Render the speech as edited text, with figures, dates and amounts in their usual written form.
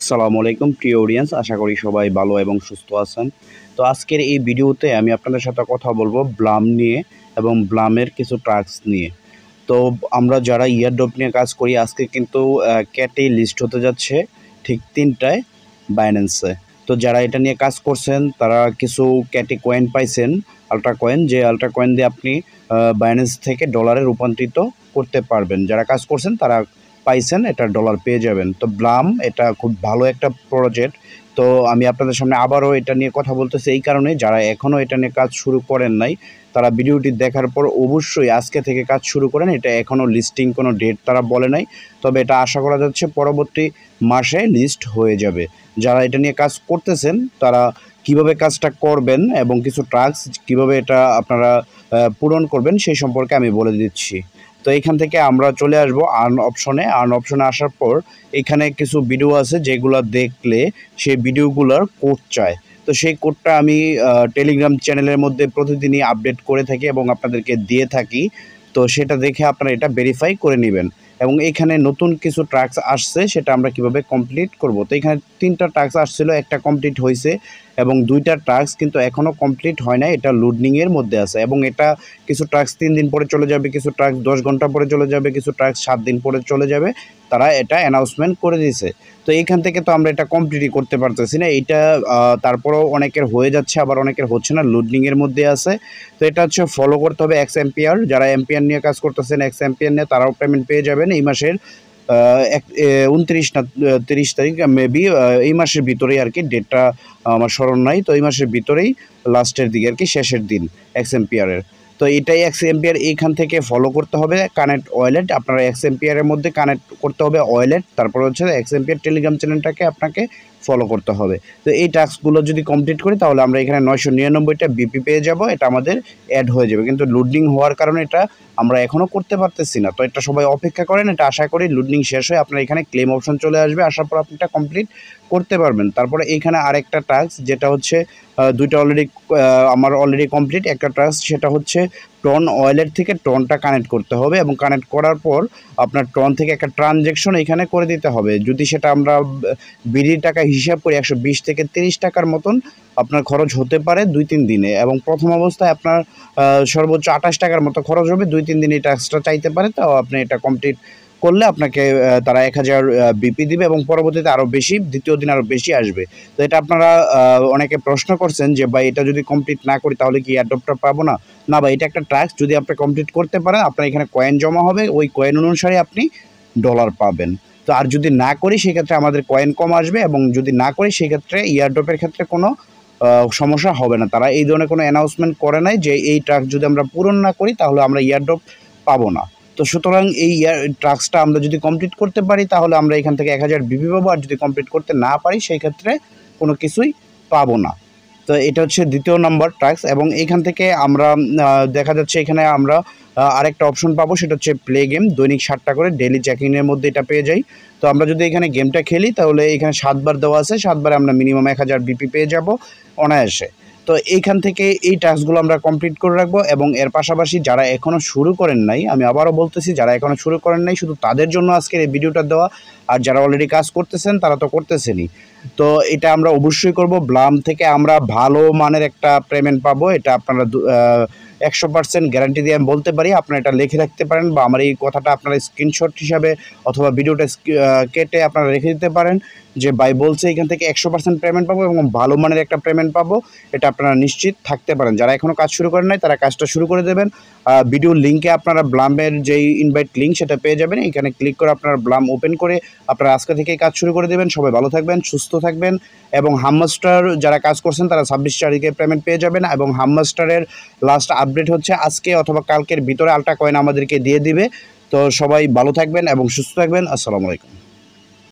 আসসালামু আলাইকুম প্রিয় অডিয়েন্স, আশা করি সবাই ভালো এবং সুস্থ আছেন। তো আজকের এই ভিডিওতে আমি আপনাদের সাথে কথা বলবো ব্লাম নিয়ে এবং ব্লামের কিছু ট্রাক্স নিয়ে। তো আমরা যারা ইয়ারড্রপ নিয়ে কাজ করি, আজকে কিন্তু ক্যাটে লিস্ট হতে যাচ্ছে ঠিক 3টায় বাইন্যান্সে। তো যারা এটা নিয়ে কাজ করছেন তারা কিছু ক্যাটে কয়েন পাইছেন, আলট্রা কয়েন, যে আলট্রা কয়েন দিয়ে আপনি বাইন্যান্স থেকে ডলারে রূপান্তরিত করতে পারবেন। যারা কাজ করছেন তারা পাইছেন, এটা ডলার পেয়ে যাবেন। তো ব্লাম এটা খুব ভালো একটা প্রজেক্ট। তো আমি আপনাদের সামনে আবারও এটা নিয়ে কথা বলতেছি এই কারণে, যারা এখনও এটা নিয়ে কাজ শুরু করেন নাই তারা ভিডিওটি দেখার পর অবশ্যই আজকে থেকে কাজ শুরু করেন। এটা এখনও লিস্টিং কোনো ডেট তারা বলে নাই, তবে এটা আশা করা যাচ্ছে পরবর্তী মাসে লিস্ট হয়ে যাবে। যারা এটা নিয়ে কাজ করতেছেন তারা কিভাবে কাজটা করবেন এবং কিছু টাস্ক কিভাবে এটা আপনারা পূরণ করবেন সেই সম্পর্কে আমি বলে দিচ্ছি। তো এইখান থেকে আমরা চলে আসবো আর্ন অপশনে। আর্ন অপশনে আসার পর এখানে কিছু ভিডিও আছে যেগুলো দেখলে সেই ভিডিওগুলোর কোড চায়। তো সেই কোডটা আমি টেলিগ্রাম চ্যানেলের মধ্যে প্রতিদিনই আপডেট করে থাকি এবং আপনাদেরকে দিয়ে থাকি। তো সেটা দেখে আপনারা এটা ভেরিফাই করে নেবেন। এবং এখানে নতুন কিছু টাস্ক আসছে, সেটা আমরা কিভাবে কমপ্লিট করব। তো এখানে 3টা টাস্ক আসছিল, একটা কমপ্লিট হয়েছে এবং 2টা টাস্ক কিন্তু এখনও কমপ্লিট হয় না, এটা লোডিংয়ের মধ্যে আছে। এবং এটা কিছু টাস্ক 3 দিন পরে চলে যাবে, কিছু টাস্ক 10 ঘন্টা পরে চলে যাবে, কিছু টাস্ক 7 দিন পরে চলে যাবে। তারা এটা অ্যানাউন্সমেন্ট করে দিয়েছে। তো এইখান থেকে তো আমরা এটা কমপ্লিটই করতে পারতেছি না। এইটা তারপরেও অনেকের হয়ে যাচ্ছে, আবার অনেকের হচ্ছে না, লোডিংয়ের মধ্যে আছে। তো এটা হচ্ছে ফলো করতে হবে এক্স এম্পিয়ার। যারা এম্পিয়ার নিয়ে কাজ করতেছেন, এক্স এম্পিয়ার নিয়ে তারাও পেমেন্ট পেয়ে যাবেন এই মাসের 29 না 30 তারিখ মেবি, এই মাসের ভিতরেই আর কি, ডেটটা আমার স্মরণ নাই। তো এই মাসের ভিতরেই লাস্টের দিকে আর কি, শেষের দিন এক্স এম্পিয়ারের। তো এটাই এক্স এম্পিয়ার, এইখান থেকে ফলো করতে হবে কানেক্ট ওয়ালেট। আপনারা এক্স এম্পিয়ারের মধ্যে কানেক্ট করতে হবে ওয়ালেট, তারপর হচ্ছে এক্স এম্পিয়ার টেলিগ্রাম চ্যানেলটাকে আপনাকে ফলো করতে হবে। তো এই টাস্কগুলো যদি কমপ্লিট করি তাহলে আমরা এখানে 999টা বিপি পেয়ে যাব, এটা আমাদের অ্যাড হয়ে যাবে। কিন্তু লোডিং হওয়ার কারণে এটা আমরা এখনও করতে পারতেছি না। তো এটা সবাই অপেক্ষা করেন, এটা আশা করি লোডিং শেষ হয়ে আপনার এখানে ক্লেম অপশন চলে আসবে, আসার পর আপনি এটা কমপ্লিট করতে পারবেন। তারপরে এইখানে আরেকটা টাস্ক যেটা হচ্ছে দুইটা অলরেডি আমার অলরেডি কমপ্লিট। একটা টাস্ক সেটা হচ্ছে টন ওয়ালেট থেকে টনটা কানেক্ট করতে হবে এবং কানেক্ট করার পর আপনার টন থেকে একটা ট্রানজ্যাকশন এখানে করে দিতে হবে। যদি সেটা আমরা বিডির টাকা হিসাব করি 120 থেকে 30 টাকার মতন আপনার খরচ হতে পারে 2-3 দিনে। এবং প্রথম অবস্থায় আপনার সর্বোচ্চ 28 টাকার মতো খরচ হবে, 2-3 দিন এই টাস্কটা চাইতে পারে। তাও আপনি এটা কমপ্লিট করলে আপনাকে তারা 1000 বিপি দিবে এবং পরবর্তীতে আরও বেশি, দ্বিতীয় দিন আরও বেশি আসবে। তো এটা আপনারা অনেকে প্রশ্ন করছেন যে ভাই এটা যদি কমপ্লিট না করি তাহলে কি এয়ারড্রপটা পাবো না। না ভাই, এটা একটা টাস্ক, যদি আপনি কমপ্লিট করতে পারেন আপনার এখানে কয়েন জমা হবে, ওই কয়েন অনুসারে আপনি ডলার পাবেন। তো আর যদি না করি সেক্ষেত্রে আমাদের কয়েন কম আসবে, এবং যদি না করি সেক্ষেত্রে ইয়ারড্রপের ক্ষেত্রে কোনো সমস্যা হবে না। তারা এই ধরনের কোনো অ্যানাউন্সমেন্ট করে নাই যে এই টাস্ক যদি আমরা পূরণ না করি তাহলে আমরা ইয়ারড্রপ পাবো না। তো সুতরাং এই টাস্কটা আমরা যদি কমপ্লিট করতে পারি তাহলে আমরা এখান থেকে 1000 বিপি পাবো, আর যদি কমপ্লিট করতে না পারি সেই ক্ষেত্রে কোনো কিছুই পাবো না। তো এটা হচ্ছে দ্বিতীয় নম্বর টাস্ক। এবং এইখান থেকে আমরা দেখা যাচ্ছে এখানে আমরা আরেকটা অপশন পাবো, সেটা হচ্ছে প্লে গেম। দৈনিক 7টা করে ডেইলি চেকিংয়ের মধ্যে এটা পেয়ে যাই। তো আমরা যদি এখানে গেমটা খেলি তাহলে এখানে 7 বার দেওয়া আছে, 7 বারে আমরা মিনিমাম 1000 বিপি পেয়ে যাব অনায়াসে। তো এইখান থেকে এই টাস্কগুলো আমরা কমপ্লিট করে রাখবো। এবং এর পাশাপাশি যারা এখনও শুরু করেন নাই, আমি আবারও বলতেছি, যারা এখনও শুরু করেন নাই শুধু তাদের জন্য আজকের এই ভিডিওটা দেওয়া। আর যারা অলরেডি কাজ করতেছেন তারা তো করতেছেনই। তো এটা আমরা অবশ্যই করব। ব্লাম থেকে আমরা ভালো মানের একটা পেমেন্ট পাবো, এটা আপনারা 100% গ্যারান্টি দিয়ে আমি বলতে পারি। আপনারা এটা লিখে রাখতে পারেন, বা আমার এই কথাটা আপনারা স্ক্রিনশট হিসাবে অথবা ভিডিওটা কেটে আপনারা রেখে দিতে পারেন যে ভাই বলছে এখান থেকে 100% পেমেন্ট পাবো এবং ভালো মানের একটা পেমেন্ট পাবো, এটা আপনারা নিশ্চিত থাকতে পারেন। যারা এখনও কাজ শুরু করেন নাই তারা কাজটা শুরু করে দেবেন। ভিডিওর লিঙ্কে আপনারা ব্লামের যেই ইনভাইট লিঙ্ক সেটা পেয়ে যাবেন, এখানে ক্লিক করে আপনারা ব্লাম ওপেন করে আপনারা আজকে থেকেই কাজ শুরু করে দেবেন। সবাই ভালো থাকবেন, সুস্থ থাকবেন। এবং হামমাস্টার যারা কাজ করছেন তারা 26 তারিখে পেমেন্ট পেয়ে যাবেন। এবং হামমাস্টারের লাস্ট আপডেট হচ্ছে আজকে অথবা কালকের ভিতরে আলট্রা কয়েন আমাদেরকে দিয়ে দিবে। তো সবাই ভালো থাকবেন এবং সুস্থ থাকবেন। আসসালামু আলাইকুম।